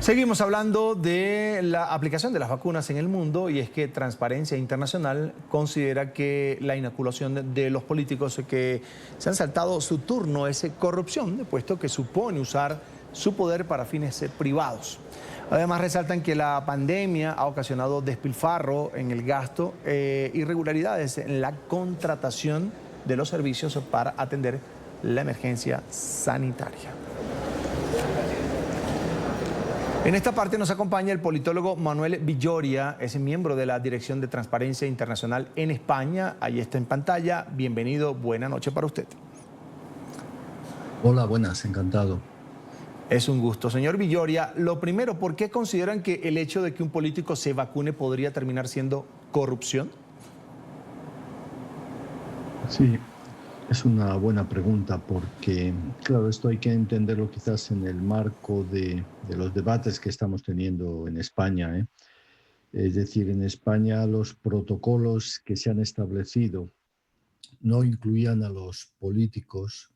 Seguimos hablando de la aplicación de las vacunas en el mundo y es que Transparencia Internacional considera que la inoculación de los políticos que se han saltado su turno es corrupción, puesto que supone usar su poder para fines privados. Además resaltan que la pandemia ha ocasionado despilfarro en el gasto, irregularidades en la contratación de los servicios para atender la emergencia sanitaria. En esta parte nos acompaña el politólogo Manuel Villoria, es miembro de la Dirección de Transparencia Internacional en España. Ahí está en pantalla. Bienvenido, buena noche para usted. Hola, buenas, encantado. Es un gusto. Señor Villoria, lo primero, ¿por qué consideran que el hecho de que un político se vacune podría terminar siendo corrupción? Sí, es una buena pregunta porque, claro, esto hay que entenderlo quizás en el marco de los debates que estamos teniendo en España, ¿eh? Es decir, en España los protocolos que se han establecido no incluían a los políticos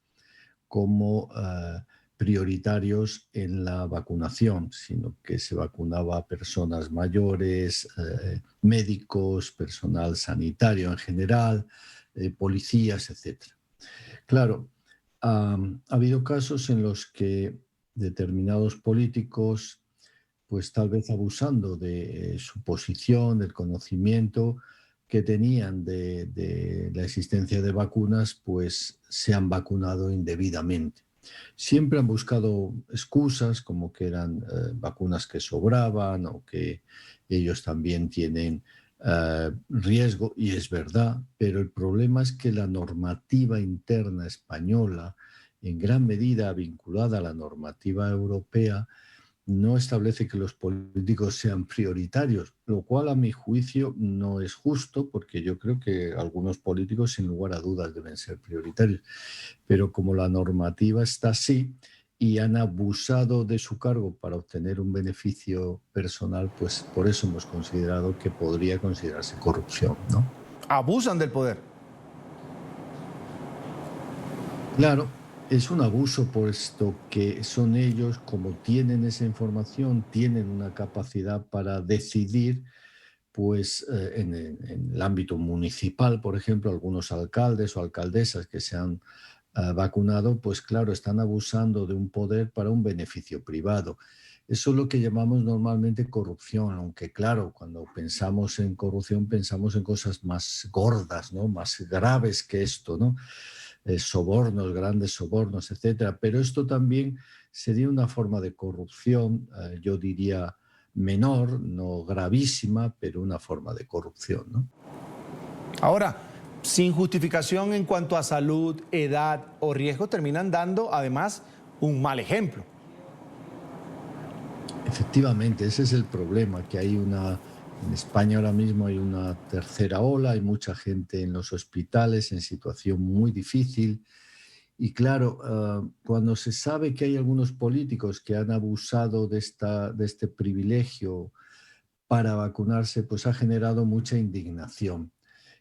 como prioritarios en la vacunación, sino que se vacunaba a personas mayores, médicos, personal sanitario en general, policías, etcétera. Claro, ha habido casos en los que determinados políticos, pues tal vez abusando de su posición, del conocimiento que tenían de la existencia de vacunas, pues se han vacunado indebidamente. Siempre han buscado excusas como que eran vacunas que sobraban o que ellos también tienen riesgo, y es verdad, pero el problema es que la normativa interna española, en gran medida vinculada a la normativa europea, no establece que los políticos sean prioritarios, lo cual a mi juicio no es justo, porque yo creo que algunos políticos sin lugar a dudas deben ser prioritarios. Pero como la normativa está así y han abusado de su cargo para obtener un beneficio personal, pues por eso hemos considerado que podría considerarse corrupción, ¿no? Abusan del poder. Claro, es un abuso puesto que son ellos, como tienen esa información, tienen una capacidad para decidir, pues en el ámbito municipal, por ejemplo, algunos alcaldes o alcaldesas que se han vacunado, pues claro, están abusando de un poder para un beneficio privado. Eso es lo que llamamos normalmente corrupción, aunque claro, cuando pensamos en corrupción pensamos en cosas más gordas, ¿no? Más graves que esto, ¿no? Sobornos, grandes sobornos, etcétera. Pero esto también sería una forma de corrupción, yo diría menor, no gravísima, pero una forma de corrupción, ¿no? Ahora, sin justificación en cuanto a salud, edad o riesgo, terminan dando además un mal ejemplo. Efectivamente, ese es el problema, que hay en España ahora mismo hay una tercera ola, hay mucha gente en los hospitales en situación muy difícil. Y claro, cuando se sabe que hay algunos políticos que han abusado de este privilegio para vacunarse, pues ha generado mucha indignación.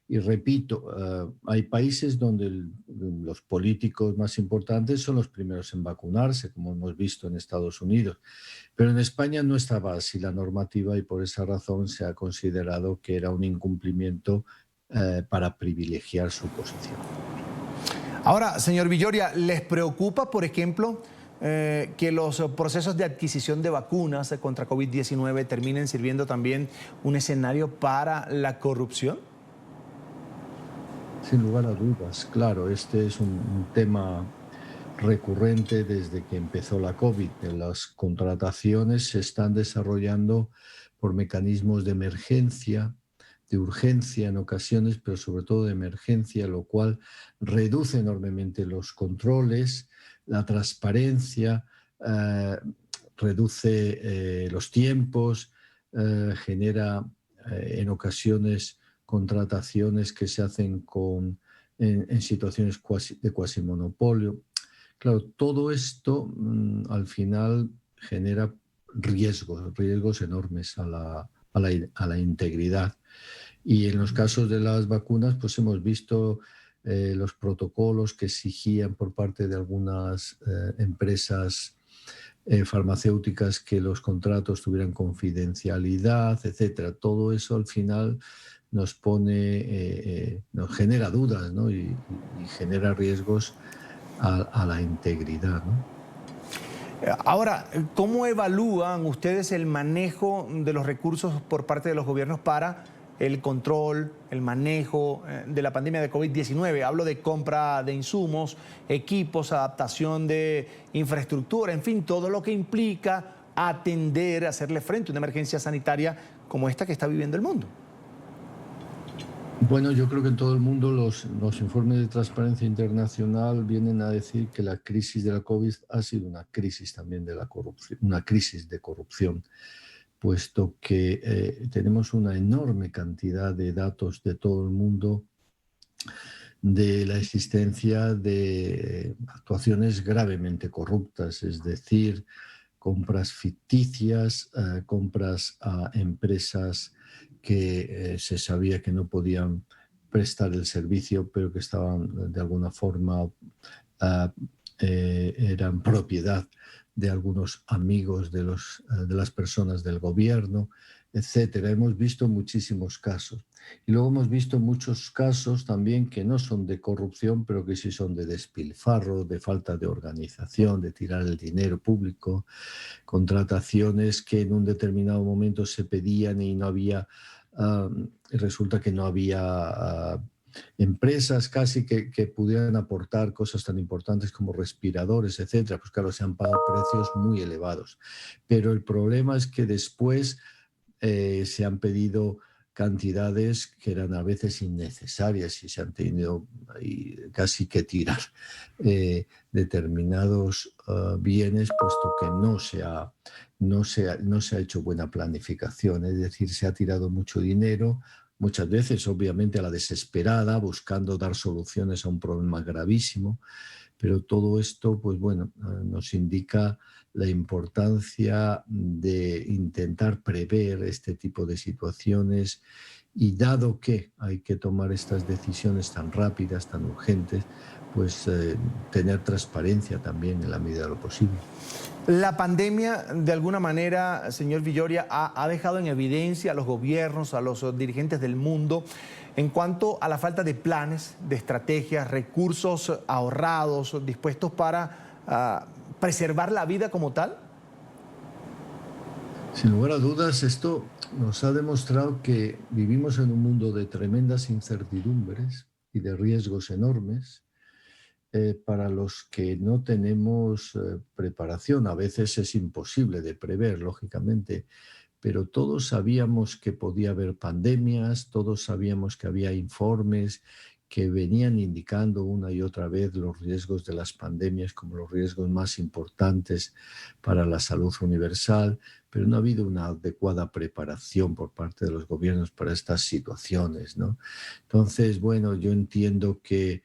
Y repito, hay países donde los políticos más importantes son los primeros en vacunarse, como hemos visto en Estados Unidos. Pero en España no estaba así la normativa y por esa razón se ha considerado que era un incumplimiento para privilegiar su posición. Ahora, señor Villoria, ¿les preocupa, por ejemplo, que los procesos de adquisición de vacunas contra COVID-19 terminen sirviendo también un escenario para la corrupción? Sin lugar a dudas, claro, este es un tema recurrente desde que empezó la COVID. Las contrataciones se están desarrollando por mecanismos de emergencia, de urgencia en ocasiones, pero sobre todo de emergencia, lo cual reduce enormemente los controles, la transparencia, eh, reduce los tiempos, genera en ocasiones contrataciones que se hacen en situaciones de cuasi monopolio. Claro, todo esto al final genera riesgos enormes a la integridad. Y en los casos de las vacunas, pues hemos visto los protocolos que exigían por parte de algunas empresas farmacéuticas que los contratos tuvieran confidencialidad, etcétera. Todo eso al final nos nos genera dudas, ¿no? Y genera riesgos a la integridad, ¿no? Ahora, ¿cómo evalúan ustedes el manejo de los recursos por parte de los gobiernos para el control, el manejo de la pandemia de COVID-19? Hablo de compra de insumos, equipos, adaptación de infraestructura, en fin, todo lo que implica atender, hacerle frente a una emergencia sanitaria como esta que está viviendo el mundo. Bueno, yo creo que en todo el mundo los informes de Transparencia Internacional vienen a decir que la crisis de la COVID ha sido una crisis también de la corrupción, una crisis de corrupción, puesto que tenemos una enorme cantidad de datos de todo el mundo de la existencia de actuaciones gravemente corruptas, es decir, compras ficticias, compras a empresas que se sabía que no podían prestar el servicio, pero que estaban de alguna forma, ah, eran propiedad de algunos amigos de las personas del gobierno, etcétera. Hemos visto muchísimos casos. Y luego hemos visto muchos casos también que no son de corrupción, pero que sí son de despilfarro, de falta de organización, de tirar el dinero público, contrataciones que en un determinado momento se pedían y no había, resulta que no había empresas casi que pudieran aportar cosas tan importantes como respiradores, etcétera. Pues claro, se han pagado precios muy elevados. Pero el problema es que después se han pedido cantidades que eran a veces innecesarias y se han tenido casi que tirar determinados bienes, puesto que no se ha hecho buena planificación. Es decir, se ha tirado mucho dinero, muchas veces obviamente a la desesperada, buscando dar soluciones a un problema gravísimo, pero todo esto, pues bueno, nos indica la importancia de intentar prever este tipo de situaciones y dado que hay que tomar estas decisiones tan rápidas, tan urgentes, pues tener transparencia también en la medida de lo posible. La pandemia, de alguna manera, señor Villoria, ha dejado en evidencia a los gobiernos, a los dirigentes del mundo, en cuanto a la falta de planes, de estrategias, recursos ahorrados, dispuestos para preservar la vida como tal. Sin lugar a dudas, esto nos ha demostrado que vivimos en un mundo de tremendas incertidumbres y de riesgos enormes para los que no tenemos preparación. A veces es imposible de prever, lógicamente, pero todos sabíamos que podía haber pandemias, todos sabíamos que había informes que venían indicando una y otra vez los riesgos de las pandemias como los riesgos más importantes para la salud universal, pero no ha habido una adecuada preparación por parte de los gobiernos para estas situaciones, ¿no? Entonces, bueno, yo entiendo que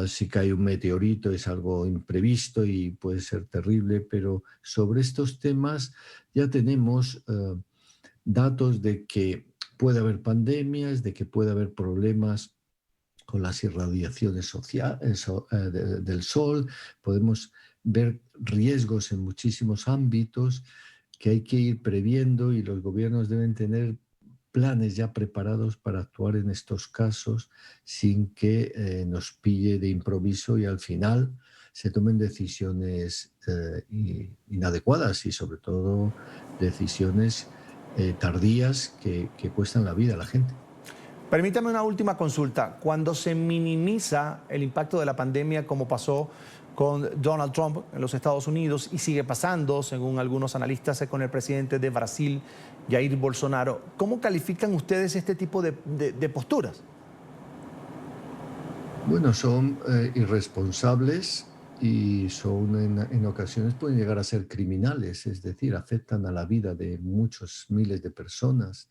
si cae un meteorito es algo imprevisto y puede ser terrible, pero sobre estos temas ya tenemos datos de que puede haber pandemias, de que puede haber problemas con las irradiaciones del sol, podemos ver riesgos en muchísimos ámbitos que hay que ir previendo y los gobiernos deben tener planes ya preparados para actuar en estos casos sin que nos pille de improviso y al final se tomen decisiones inadecuadas y sobre todo decisiones tardías que cuestan la vida a la gente. Permítame una última consulta. Cuando se minimiza el impacto de la pandemia, como pasó con Donald Trump en los Estados Unidos y sigue pasando, según algunos analistas, con el presidente de Brasil, Jair Bolsonaro, ¿cómo califican ustedes este tipo de posturas? Bueno, son irresponsables y son en ocasiones pueden llegar a ser criminales, es decir, afectan a la vida de muchos miles de personas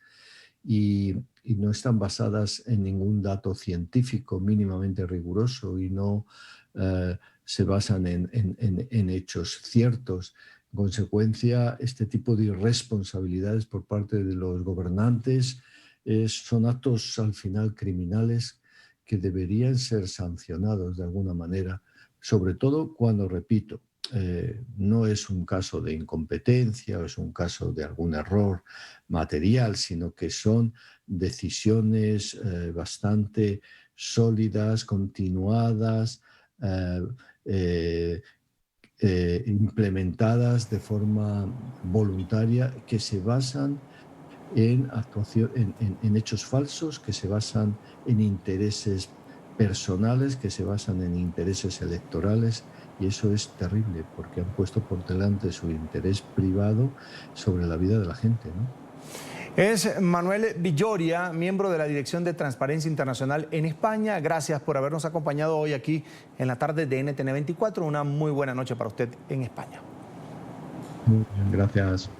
y no están basadas en ningún dato científico mínimamente riguroso y no se basan en hechos ciertos. En consecuencia, este tipo de irresponsabilidades por parte de los gobernantes son actos al final criminales que deberían ser sancionados de alguna manera, sobre todo cuando, repito, no es un caso de incompetencia o es un caso de algún error material, sino que son decisiones bastante sólidas, continuadas, eh, eh, implementadas de forma voluntaria, que se basan en actuación, en hechos falsos, que se basan en intereses personales, que se basan en intereses electorales, y eso es terrible porque han puesto por delante su interés privado sobre la vida de la gente, ¿no? Es Manuel Villoria, miembro de la Dirección de Transparencia Internacional en España. Gracias por habernos acompañado hoy aquí en la tarde de NTN 24. Una muy buena noche para usted en España. Muy bien, gracias.